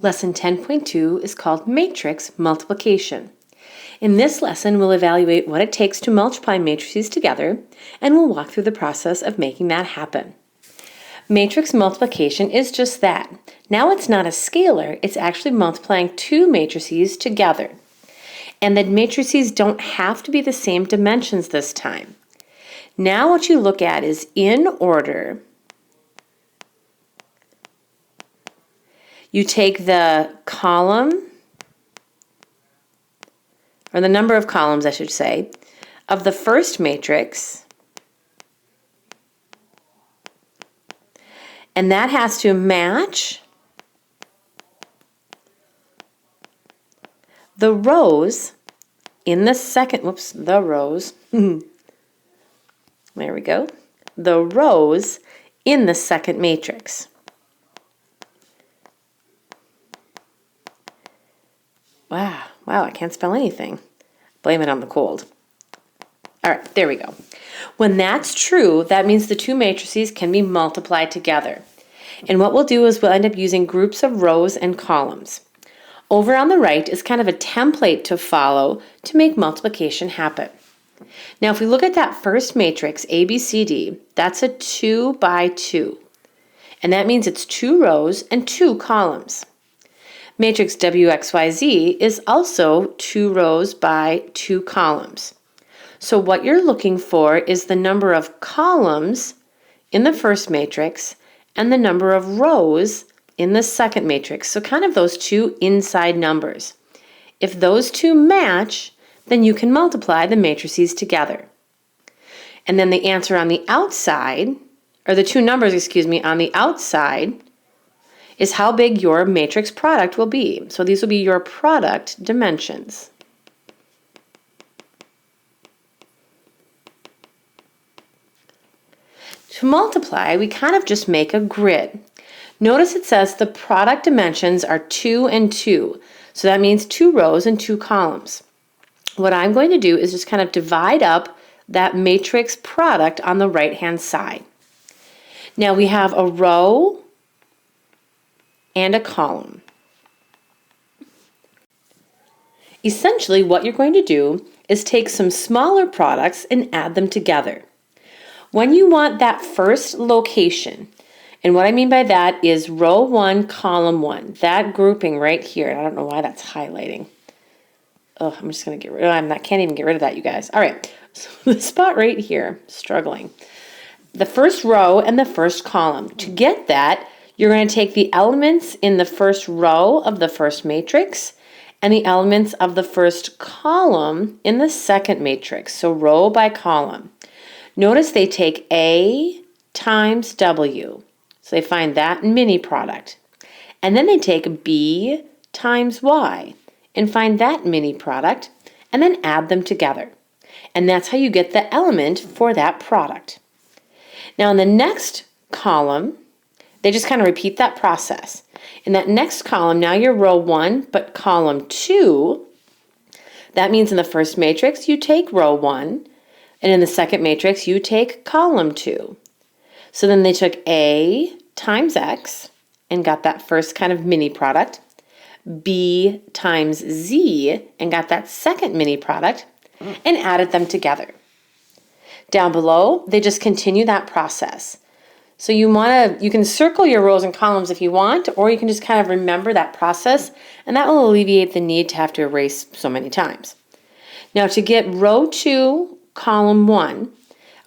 Lesson 10.2 is called Matrix Multiplication. In this lesson, we'll evaluate what it takes to multiply matrices together, and we'll walk through the process of making that happen. Matrix multiplication is just that. Now it's not a scalar, it's actually multiplying two matrices together. And the matrices don't have to be the same dimensions this time. Now what you look at is in order. You take the column, or the number of columns, I should say, of the first matrix, and that has to match the rows in the second, the rows, there we go, the rows in the second matrix. Wow, I can't spell anything. Blame it on the cold. All right, there we go. When that's true, that means the two matrices can be multiplied together. And what we'll do is we'll end up using groups of rows and columns. Over on the right is kind of a template to follow to make multiplication happen. Now, if we look at that first matrix, A, B, C, D, that's a 2 by 2. And that means it's 2 rows and 2 columns. Matrix WXYZ is also 2 rows by 2 columns. So what you're looking for is the number of columns in the first matrix and the number of rows in the second matrix. So kind of those two inside numbers. If those two match, then you can multiply the matrices together. And then the answer on the outside, or the two numbers, on the outside, is how big your matrix product will be. So these will be your product dimensions. To multiply, we kind of just make a grid. Notice it says the product dimensions are 2 and 2. So that means 2 rows and 2 columns. What I'm going to do is just kind of divide up that matrix product on the right-hand side. Now we have a row and a column. Essentially, what you're going to do is take some smaller products and add them together. When you want that first location, and what I mean by that is row 1, column 1, that grouping right here, and I don't know why that's highlighting. Oh, I'm just going to get rid of it. I can't even get rid of that, you guys. All right, so the spot right here, struggling. The first row and the first column. To get that, you're going to take the elements in the first row of the first matrix and the elements of the first column in the second matrix, so row by column. Notice they take A times W, so they find that mini product. And then they take B times Y and find that mini product, and then add them together. And that's how you get the element for that product. Now in the next column, they just kind of repeat that process. In that next column, now you're row 1, but column 2, that means in the first matrix, you take row 1, and in the second matrix, you take column 2. So then they took A times X and got that first kind of mini product, B times Z and got that second mini product, and added them together. Down below, they just continue that process. So you can circle your rows and columns if you want, or you can just kind of remember that process, and that will alleviate the need to have to erase so many times. Now to get row 2, column 1,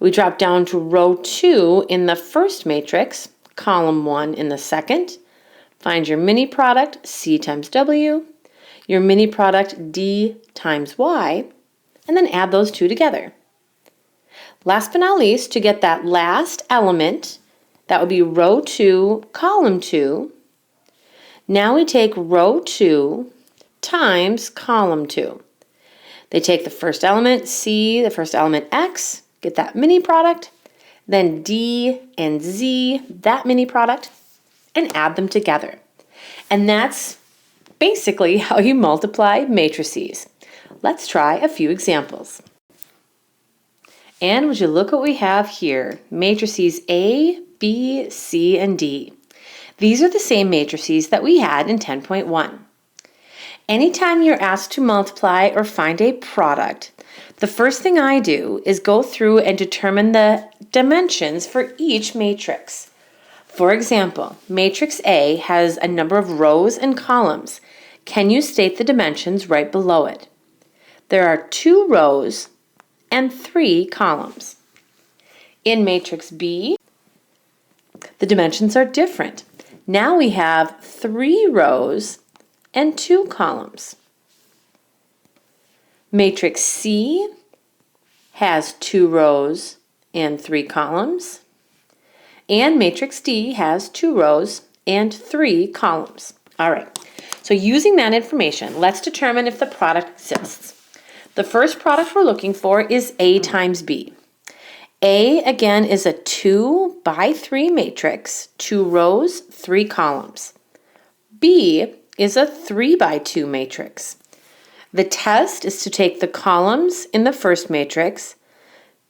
we drop down to row 2 in the first matrix, column 1 in the second. Find your mini product, C times W, your mini product, D times Y, and then add those two together. Last but not least, to get that last element, that would be row 2, column 2. Now we take row 2 times column 2. They take the first element, C, the first element, X, get that mini product, then D and Z, that mini product, and add them together. And that's basically how you multiply matrices. Let's try a few examples. And would you look what we have here, matrices A, B, C, and D. These are the same matrices that we had in 10.1. Anytime you're asked to multiply or find a product, the first thing I do is go through and determine the dimensions for each matrix. For example, matrix A has a number of rows and columns. Can you state the dimensions right below it? There are 2 rows and 3 columns. In matrix B, the dimensions are different. Now we have 3 rows and 2 columns. Matrix C has 2 rows and 3 columns. And matrix D has 2 rows and 3 columns. All right, so using that information, let's determine if the product exists. The first product we're looking for is A times B. A, again, is a 2 by 3 matrix, 2 rows, 3 columns. B is a 3 by 2 matrix. The test is to take the columns in the first matrix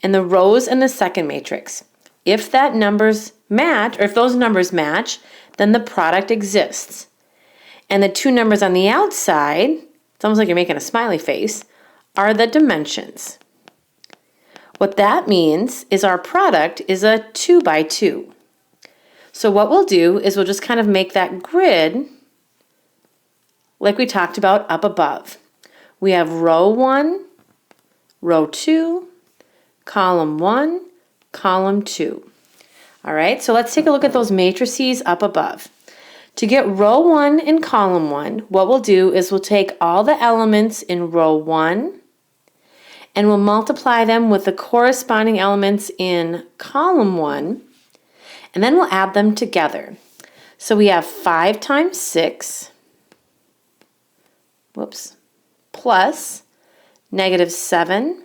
and the rows in the second matrix. If that numbers match, or if those numbers match, then the product exists. And the 2 numbers on the outside, it's almost like you're making a smiley face, are the dimensions. What that means is our product is a 2 by 2. So what we'll do is we'll just kind of make that grid like we talked about up above. We have row 1, row 2, column 1, column 2. All right, so let's take a look at those matrices up above. To get row 1 in column 1, what we'll do is we'll take all the elements in row 1 and we'll multiply them with the corresponding elements in column 1, and then we'll add them together. So we have 5 times 6, plus -7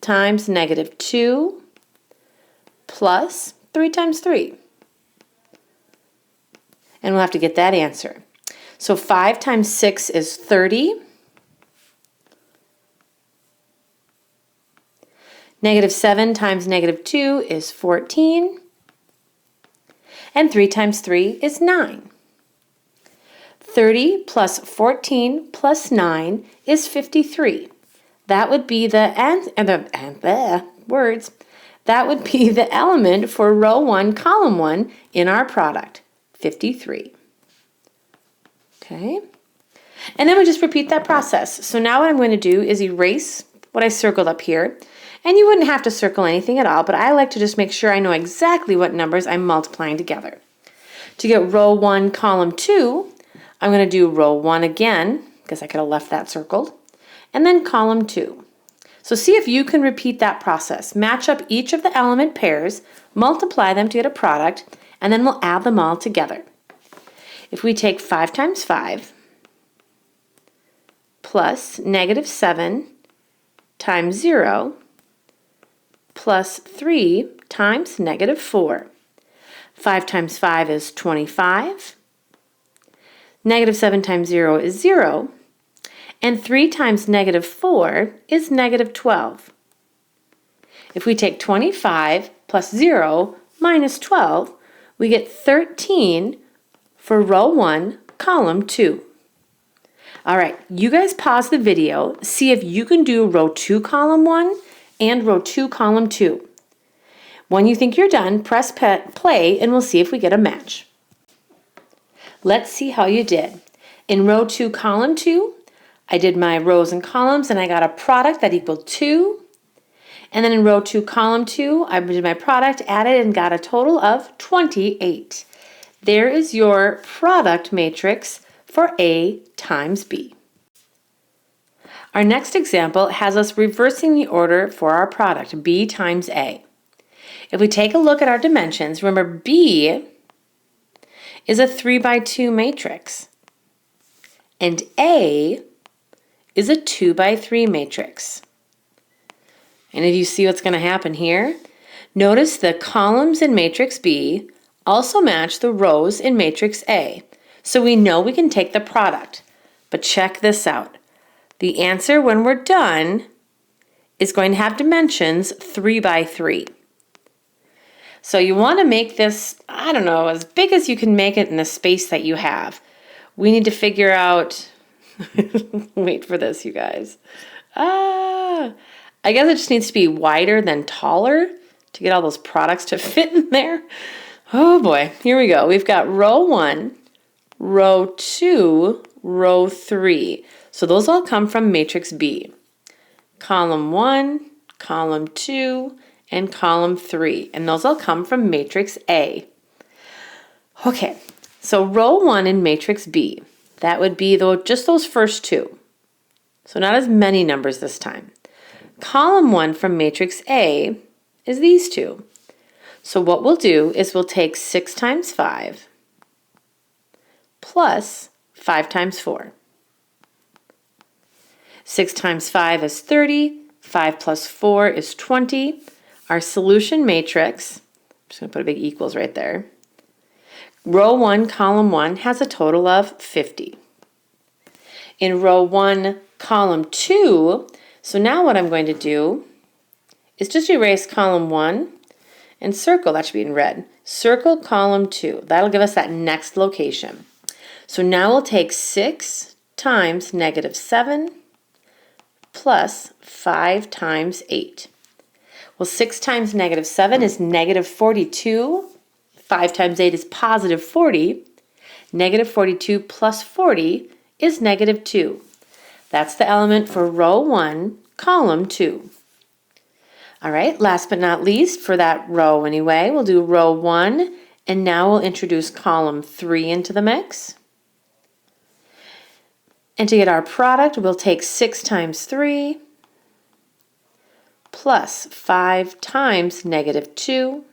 times -2 plus 3 times 3. And we'll have to get that answer. So 5 times 6 is 30. -7 times -2 is 14. And 3 times 3 is 9. 30 plus 14 plus 9 is 53. That would be that would be the element for row 1, column 1 in our product, 53. Okay? And then we just repeat that process. So now what I'm going to do is erase what I circled up here. And you wouldn't have to circle anything at all, but I like to just make sure I know exactly what numbers I'm multiplying together. To get row 1, column 2, I'm going to do row 1 again, because I could have left that circled, and then column 2. So see if you can repeat that process. Match up each of the element pairs, multiply them to get a product, and then we'll add them all together. If we take 5 times 5 plus -7 times 0 plus 3 times -4. 5 times 5 is 25. -7 times 0 is 0. And 3 times -4 is -12. If we take 25 plus 0 minus 12, we get 13 for row 1, column 2. All right, you guys pause the video, see if you can do row 2, column 1 and row 2, column 2. When you think you're done, press play and we'll see if we get a match. Let's see how you did. In row 2, column 2, I did my rows and columns and I got a product that equaled 2. And then in row 2, column 2, I did my product, added, and got a total of 28. There is your product matrix for A times B. Our next example has us reversing the order for our product, B times A. If we take a look at our dimensions, remember B is a 3 by 2 matrix, and A is a 2 by 3 matrix. And if you see what's going to happen here, notice the columns in matrix B also match the rows in matrix A. So we know we can take the product. But check this out. The answer when we're done is going to have dimensions 3 by 3. So you want to make this, I don't know, as big as you can make it in the space that you have. We need to figure out, wait for this, you guys. I guess it just needs to be wider than taller to get all those products to fit in there. Oh boy, here we go. We've got row 1, row 2, row 3. So those all come from matrix B. Column 1, column 2, and column 3. And those all come from matrix A. Okay, so row 1 in matrix B, that would be just those first two. So not as many numbers this time. Column 1 from matrix A is these two. So what we'll do is we'll take 6 times 5 plus 5 times 4. 6 times 5 is 30. 5 plus 4 is 20. Our solution matrix, I'm just going to put a big equals right there. Row 1, column 1 has a total of 50. In row 1, column 2, so now what I'm going to do is just erase column 1 and circle, that should be in red, circle column 2. That'll give us that next location. So now we'll take 6 times negative 7 plus 5 times 8. Well, 6 times negative 7 is negative 42. 5 times 8 is positive 40. Negative 42 plus 40 is negative 2. That's the element for row 1, column 2. All right, last but not least, for that row anyway, we'll do row 1, and now we'll introduce column 3 into the mix. And to get our product, we'll take 6 times 3 plus 5 times negative 2.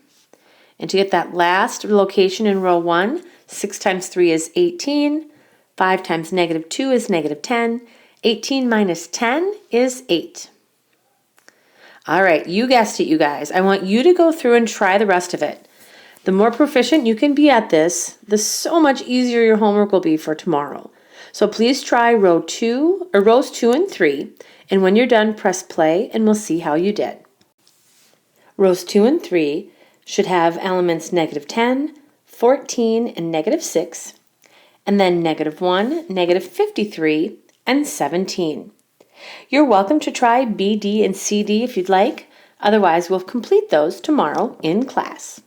And to get that last location in row 1, 6 times 3 is 18. 5 times negative 2 is negative 10. 18 minus 10 is 8. All right, you guessed it, you guys. I want you to go through and try the rest of it. The more proficient you can be at this, the so much easier your homework will be for tomorrow. So please try rows 2 and 3, and when you're done, press play and we'll see how you did. Rows 2 and 3 should have elements negative 10, 14, and negative 6, and then negative 1, negative 53, and 17. You're welcome to try B, D, and C, D if you'd like. Otherwise, we'll complete those tomorrow in class.